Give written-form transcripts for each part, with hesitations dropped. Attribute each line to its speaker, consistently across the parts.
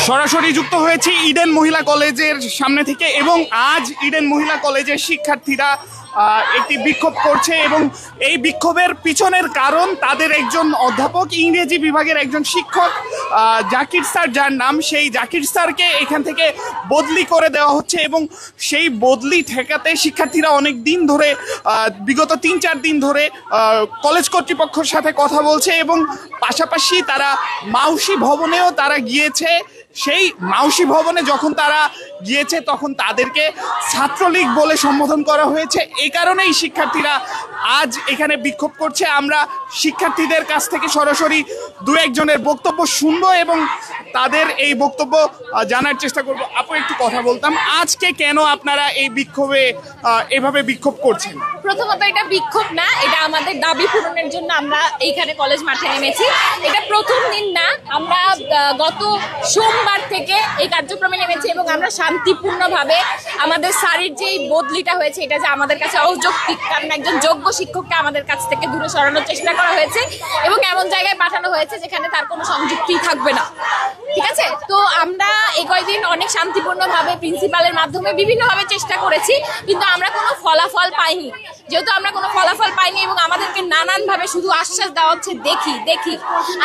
Speaker 1: সরাসরি যুক্ত হয়েছি ইডেন মহিলা কলেজের সামনে থেকে এবং আজ ইডেন মহিলা কলেজের শিক্ষার্থীরা একটি বিক্ষোভ করছে এবং এই বিক্ষোভের পিছনের কারণ তাদের একজন অধ্যাপক ইংরেজি বিভাগের একজন শিক্ষক জাকির স্যার, যার নাম, সেই জাকির স্যারকে এখান থেকে বদলি করে দেওয়া হচ্ছে এবং সেই বদলি ঠেকাতে শিক্ষার্থীরা অনেক দিন ধরে বিগত 3-4 দিন ধরে কলেজ কর্তৃপক্ষের সাথে কথা বলছে এবং পাশাপাশি তারা মাউসি ভবনেও তারা গিয়েছে। সেই মাউসি ভবনে যখন তারা গিয়েছে তখন তাদেরকে ছাত্রলীগ বলে সম্বোধন করা হয়েছে। এই কারণেই শিক্ষার্থীরা আজ এখানে বিক্ষোভ করছে। আমরা শিক্ষার্থীদের কাছ থেকে সরাসরি 2-1 জনের বক্তব্য শুনবো এবং তাদের এই বক্তব্য জানার চেষ্টা করব। আপু, একটু কথা বলতাম, আজকে কেন আপনারা এই বিক্ষোভে এভাবে বিক্ষোভ করছেন?
Speaker 2: প্রথমত এটা বিক্ষোভ না, এটা আমাদের দাবি পূরণের জন্য আমরা এইখানে কলেজ মাঠে নেমেছি। এটা প্রথম দিন না, আমরা গত সোমবার থেকে এই কার্যক্রমে নেমেছি এবং আমরা শান্তিপূর্ণভাবে আমাদের স্যারের যেই বদলিটা হয়েছে এটা যে আমাদের কাছে অযৌক্তিক, কারণ একজন যোগ্য শিক্ষককে আমাদের কাছ থেকে দূরে সরানোর চেষ্টা করা হয়েছে এবং এমন জায়গায় পাঠানো হয়েছে যেখানে তার কোনো সংযুক্তি থাকবে না। ঠিক আছে, তো আমরা এই কয়েকদিন অনেক শান্তিপূর্ণভাবে প্রিন্সিপালের মাধ্যমে বিভিন্নভাবে চেষ্টা করেছি, কিন্তু আমরা কোনো ফলাফল পাইনি। যেহেতু আমরা কোনো ফলাফল পাইনি এবং আমাদেরকে নানানভাবে শুধু আশ্বাস দেওয়া হচ্ছে দেখি দেখি,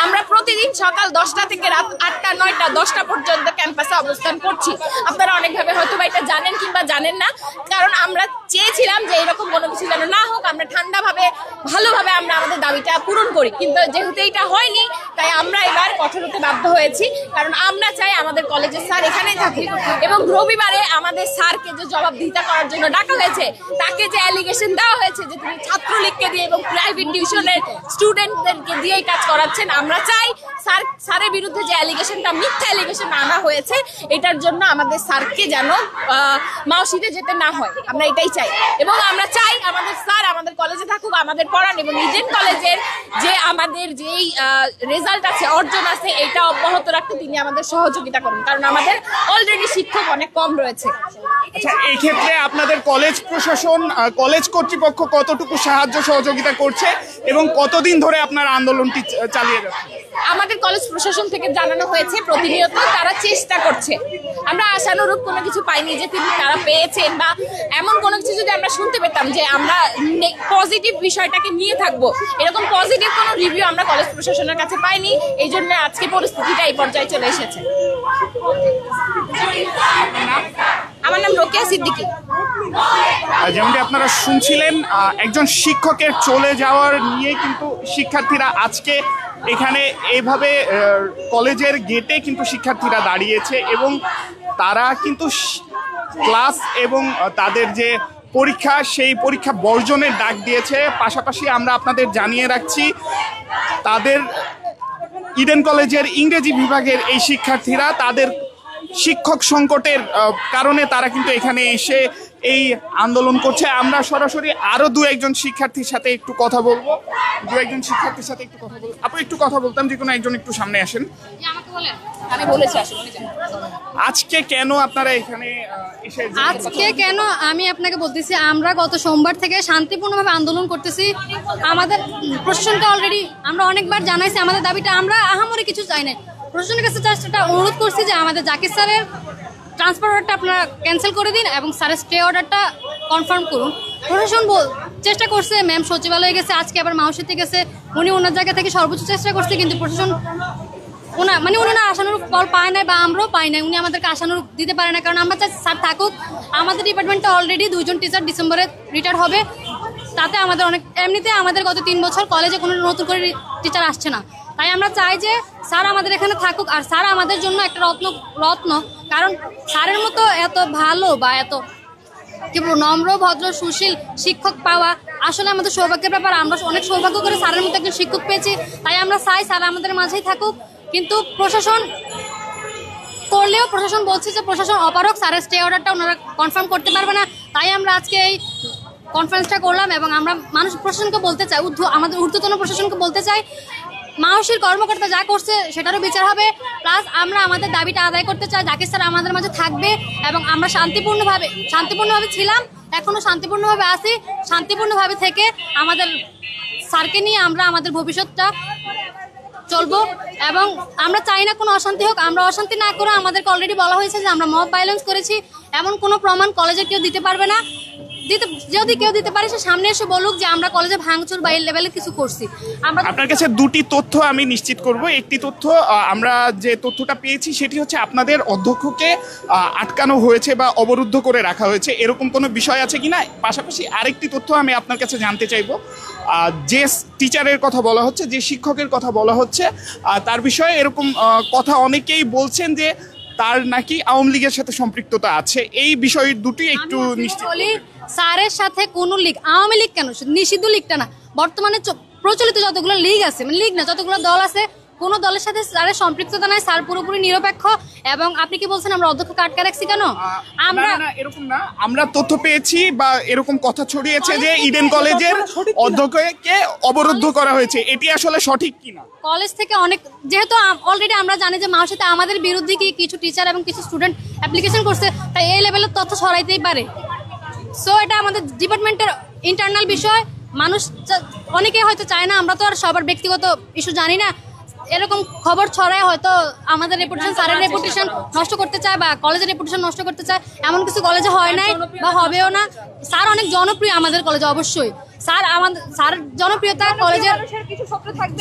Speaker 2: আমরা প্রতিদিন সকাল 10টা থেকে রাত 8টা 9টা 10টা পর্যন্ত ক্যাম্পাসে অবস্থান করছি। আপনারা অনেকভাবে হয়তো বা এটা জানেন কিংবা জানেন না, কারণ আমরা চেয়েছিলাম যে এরকম কোনো কিছু যেন না হোক, আমরা ঠান্ডাভাবে ভালোভাবে আমরা আমাদের দাবিটা পূরণ করি, কিন্তু যেহেতু এটা হয়নি তাই আমরা এবার কঠোর হতে বাধ্য হয়েছি। কারণ আমরা চাই আমাদের কলেজের স্যার এখানেই থাকে এবং রবিবারে আমাদের স্যারকে যে জবাবদিহিতা করার জন্য ডাকা হয়েছে, তাকে যে অ্যালিগেশন দেওয়া হয়েছে যে তিনি ছাত্রলীগকে দিয়ে এবং প্রাইভেট টিউশনের স্টুডেন্টদেরকে দিয়েই কাজ করাচ্ছেন, আমরা চাই স্যারের বিরুদ্ধে যে অ্যালিগেশনটা মিথ্যা অ্যালিগেশন আনা হয়েছে এটার জন্য আমাদের স্যারকে যেন মাউসিতে যেতে না হয়, আমরা এটাই চাই। এবং আমরা চাই আমাদের স্যার আমাদের কলেজে থাকুক, আমাদের পড়ান এবং ইডেন কলেজের যে আমাদের যেই রেজাল্ট আছে, অর্জন আছে, এটা অব্যাহত রাখতে তিনি আমাদের সহযোগিতা করুন, কারণ আমাদের অলরেডি শিক্ষক অনেক কম রয়েছে।
Speaker 1: আচ্ছা, এই ক্ষেত্রে আপনাদের কলেজ প্রশাসন, কলেজ কর্তৃপক্ষ কতটুকু সাহায্য সহযোগিতা করছে এবং কতদিন ধরে আপনার আন্দোলনটি চালিয়ে যাচ্ছে?
Speaker 2: আমাদের কলেজ প্রশাসন থেকে জানানো হয়েছে প্রতিনিয়ত তারা চেষ্টা করছে। আমরা আশানুরূপ কোনো কিছু পাইনি যে তারা পেয়েছেন বা এমন কোনো কিছু যদি আমরা শুনতে পেতাম যে আমরা পজিটিভ বিষয়টাকে নিয়ে থাকবো, এরকম পজিটিভ কোনো রিভিউ আমরা কলেজ প্রশাসনের কাছে পাইনি। এই জন্য আজকে পরিস্থিতিটা এই পর্যায়ে চলে এসেছে। আমার নাম রোকেয়া সিদ্দিকী।
Speaker 1: যেমনটি আপনারা শুনছিলেন, একজন শিক্ষকের চলে যাওয়ার নিয়ে কিন্তু শিক্ষার্থীরা আজকে এখানে এইভাবে কলেজের গেটে কিন্তু শিক্ষার্থীরা দাঁড়িয়েছে এবং তারা কিন্তু ক্লাস এবং তাদের যে পরীক্ষা, সেই পরীক্ষা বর্জনের ডাক দিয়েছে। পাশাপাশি আমরা আপনাদের জানিয়ে রাখছি, তাদের ইডেন কলেজের ইংরেজি বিভাগের এই শিক্ষার্থীরা তাদের শিক্ষক সংকটের কারণে তারা কিন্তু এখানে এসে এই আন্দোলন করছে। আমরা সরাসরি আরো 2-1 জন শিক্ষার্থীর সাথে একটু কথা বলবো। 2-1 জন শিক্ষার্থীর সাথে একটু কথা বলবো। আপু, একটু কথা বলতাম, যে কোনো একজন একটু সামনে আসেন।
Speaker 2: আমি বলেছি আসলে
Speaker 1: আজকে কেন আপনারা এখানে এসে?
Speaker 3: আজকে কেন আমি আপনাকে বলতেছি, আমরা গত সোমবার থেকে শান্তিপূর্ণভাবে আন্দোলন করতেছি। আমাদের প্রশাসনকে অলরেডি আমরা অনেকবার জানাইছি আমাদের দাবিটা, আমরা আহামরি কিছু চাই না। প্রশাসনের কাছে সেটা অনুরোধ করছি যে আমাদের জাকির স্যারের ট্রান্সফার অর্ডারটা আপনারা ক্যান্সেল করে দিন এবং স্যারের স্টে অর্ডারটা কনফার্ম করুন। প্রশাসন চেষ্টা করছে, ম্যাম সচিবালয়ে গেছে, আজকে আবার মাউসিতে গেছে, উনি ওনার জায়গা থেকে সর্বোচ্চ চেষ্টা করছে, কিন্তু প্রশাসন ওনারা আশানুরূপ ফল পায় না বা আমরাও পাই না, উনি আমাদেরকে আশানুরূপ দিতে পারে না। কারণ আমরা চাই স্যার থাকুক। আমাদের ডিপার্টমেন্টে অলরেডি 2 জন টিচার ডিসেম্বরে রিটায়ার হবে, তাতে আমাদের অনেক, এমনিতে আমাদের গত 3 বছর কলেজে কোনো নতুন করে টিচার আসছে না। তাই আমরা চাই যে স্যার আমাদের এখানে থাকুক, আর স্যার আমাদের জন্য একটা রত্ন। কারণ স্যারের মতো এত ভালো বা এত কি বলবো নম্র, ভদ্র, সুশীল শিক্ষক পাওয়া আসলে আমাদের সৌভাগ্যের ব্যাপার। আমরা অনেক সৌভাগ্য করে স্যারের মতো একজন শিক্ষক পেয়েছি, তাই আমরা চাই স্যার আমাদের মাঝেই থাকুক। কিন্তু প্রশাসন করলেও প্রশাসন বলছে যে প্রশাসন অপারক, স্যারের স্টে অর্ডারটা ওনারা কনফার্ম করতে পারবে না। তাই আমরা আজকে এই কনফারেন্সটা করলাম এবং আমরা প্রশাসনকে বলতে চাই, আমাদের ঊর্ধ্বতন প্রশাসনকে বলতে চাই, মাউসির কর্মকর্তা যা করছে সেটারও বিচার হবে। প্লাস আমরা আমাদের দাবিটা আদায় করতে চাই, জাকির স্যার আমাদের মাঝে থাকবে এবং আমরা শান্তিপূর্ণভাবে ছিলাম, এখনো শান্তিপূর্ণভাবে আছি। শান্তিপূর্ণভাবে থেকে আমাদের স্যারকে নিয়ে আমরা আমাদের ভবিষ্যৎটা চলবো এবং আমরা চাই না কোনো অশান্তি হোক। আমরা অশান্তি না করে আমাদেরকে অলরেডি বলা হয়েছে যে আমরা মব ভায়োলেন্স করেছি, এমন কোনো প্রমাণ কলেজে কেউ দিতে পারবে না। যদি কেউ দিতে পারে সে সামনে এসে বলুক যে আমরা কলেজে ভাঙচুর বা এই লেভেলে কিছু করছি। আমরা
Speaker 1: আপনার কাছে দুটি তথ্য আমি নিশ্চিত করব। একটি তথ্য, আমরা যে তথ্যটা পেয়েছি সেটি হচ্ছে আপনাদের অধ্যক্ষকে আটকানো হয়েছে বা অবরুদ্ধ করে রাখা হয়েছে, এরকম কোনো বিষয় আছে কিনা। পাশাপাশি আরেকটি তথ্য আমি আপনার কাছে জানতে চাইবো, যে টিচারের কথা বলা হচ্ছে, যে শিক্ষকের কথা বলা হচ্ছে, তার বিষয়ে এরকম কথা অনেকেই বলছেন যে তার নাকি আওয়ামী লীগের সাথে সম্পৃক্ততা আছে। এই বিষয় দুটি একটু নিশ্চিত
Speaker 3: বলি, স্যারের সাথে কোন লীগ, আওয়ামী লীগ কেন, নিষিদ্ধ লীগটা না, বর্তমানে প্রচলিত যতগুলো লীগ আছে, মানে লীগ না যতগুলো দল আছে, কোন দলের সাথে স্যারের সম্পৃক্ততা নাই। স্যার পুরোপুরি নিরপেক্ষ। এবং আপনি কি বলছেন আমরা অধ্যক্ষকে আটকে রাখছি কেন? আমরা
Speaker 1: এরকম না, আমরা তথ্য পেয়েছি বা এরকম কথা ছড়িয়েছে যে ইডেন কলেজের অধ্যক্ষকে অবরুদ্ধ করা হয়েছে, এটি আসলে সঠিক কিনা?
Speaker 3: কলেজ থেকে অনেক, যেহেতু অলরেডি আমরা জানি যে মাউসিতে আমাদের বিরুদ্ধে কি কিছু টিচার এবং কিছু স্টুডেন্ট অ্যাপ্লিকেশন করছে, তাই এই লেভেলের তথ্য ছড়াইতেই পারে। সো এটা আমাদের ডিপার্টমেন্টের ইন্টারনাল বিষয়। মানুষ অনেকে হয়তো চায় না, আমরা তো আর সবার ব্যক্তিগত ইস্যু জানি না, এরকম খবর ছড়ায় হয়তো আমাদের রেপুটেশন, স্যারের রেপুটেশন নষ্ট করতে চায় বা কলেজের রেপুটেশন নষ্ট করতে চায়। এমন কিছু কলেজে হয় নাই বা হবেও না। স্যার অনেক জনপ্রিয় আমাদের কলেজে, অবশ্যই স্যার জনপ্রিয়তা কলেজের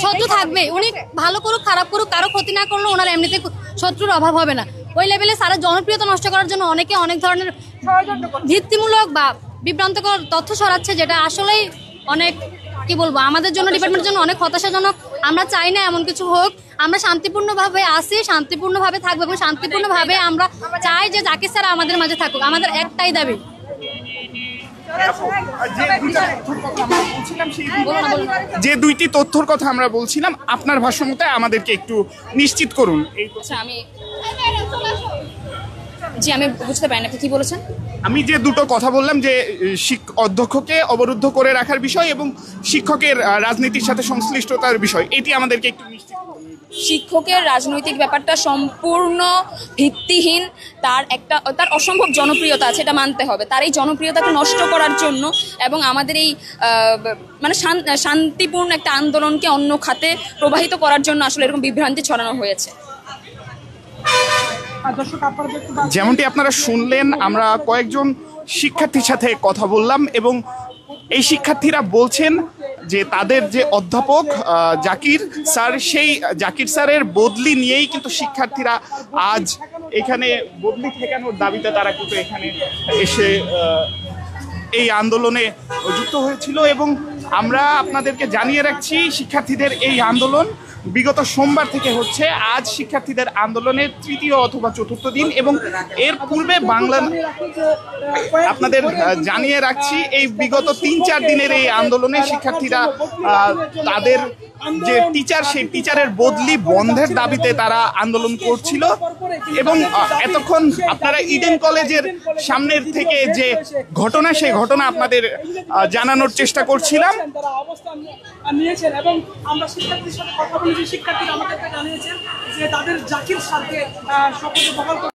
Speaker 3: শত্রু থাকবে। উনি ভালো করুক খারাপ করুক, কারো ক্ষতি না করলে ওনার এমনিতে শত্রুর অভাব হবে না। ওই লেভেলে স্যারের জনপ্রিয়তা নষ্ট করার জন্য অনেকে অনেক ধরনের ভিত্তিমূলক বা বিভ্রান্তকর তথ্য ছড়াচ্ছে, যেটা আসলেই অনেক কি বলবো, আমাদের জন্য, ডিপার্টমেন্টের জন্য অনেক হতাশাজনক। আমরা চাই না এমন কিছু হোক। আমরা শান্তিপূর্ণভাবে আসি, শান্তিপূর্ণভাবে থাকবো এবং শান্তিপূর্ণভাবে আমরা চাই যে জাকির স্যার আমাদের মাঝে থাকুক। আমাদের একটাই দাবি।
Speaker 1: যে দুইটি তথ্যর কথা আমরা বলছিলাম, আপনার ভাষ্য মতে আমাদেরকে একটু নিশ্চিত করুন।
Speaker 2: আমি বুঝতে পারি না আপনি কি বলেছেন।
Speaker 1: আমি যে দুটো কথা বললাম, যে অধ্যক্ষকে অবরুদ্ধ করে রাখার বিষয় এবং শিক্ষকের রাজনীতির সাথে সংশ্লিষ্টতার বিষয়, এটি আমাদেরকে একটু নিশ্চিত করুন।
Speaker 2: শিক্ষকের রাজনৈতিক ব্যাপারটা সম্পূর্ণ ভিত্তিহীন। তার অসম্ভব জনপ্রিয়তা আছে, এটা মানতে হবে। তার এই জনপ্রিয়তাকে নষ্ট করার জন্য এবং আমাদের এই মানে শান্তিপূর্ণ একটা আন্দোলনকে অন্য খাতে প্রবাহিত করার জন্য আসলে এরকম বিভ্রান্তি ছড়ানো হয়েছে।
Speaker 1: যেমনটি আপনারা শুনলেন, আমরা কয়েকজন শিক্ষার্থীর সাথে কথা বললাম এবং এই শিক্ষার্থীরা বলছেন যে তাদের যে অধ্যাপক জাকির স্যার, সেই জাকির স্যারের বদলি নিয়েই কিন্তু শিক্ষার্থীরা আজ এখানে বদলি ঠেকানোর দাবিতে তারা কিন্তু এখানে এসে এই আন্দোলনে যুক্ত হয়েছিল। এবং আমরা আপনাদেরকে জানিয়ে রাখছি, শিক্ষার্থীদের এই আন্দোলন বিগত সোমবার থেকে হচ্ছে। আজ শিক্ষার্থীদের আন্দোলনের তৃতীয় অথবা চতুর্থ দিন এবং এর পূর্বে আপনাদের জানিয়ে রাখছি, এই বিগত ৩-৪ দিনের এই আন্দোলনে শিক্ষার্থীরা তাদের যে টিচার, সেই টিচারের বদলি বন্ধের দাবিতে তারা আন্দোলন করছিল। এবং এতক্ষণ আপনারা ইডেন কলেজের সামনের থেকে যে ঘটনা, সেই ঘটনা আপনাদের জানানোর চেষ্টা করছিলাম।
Speaker 4: নিয়েছেন এবং আমরা শিক্ষার্থীর সাথে কথা বলেছি, শিক্ষার্থীরা আমাদেরকে জানিয়েছেন যে তাদের জাকির স্যারকে শপথ বহাল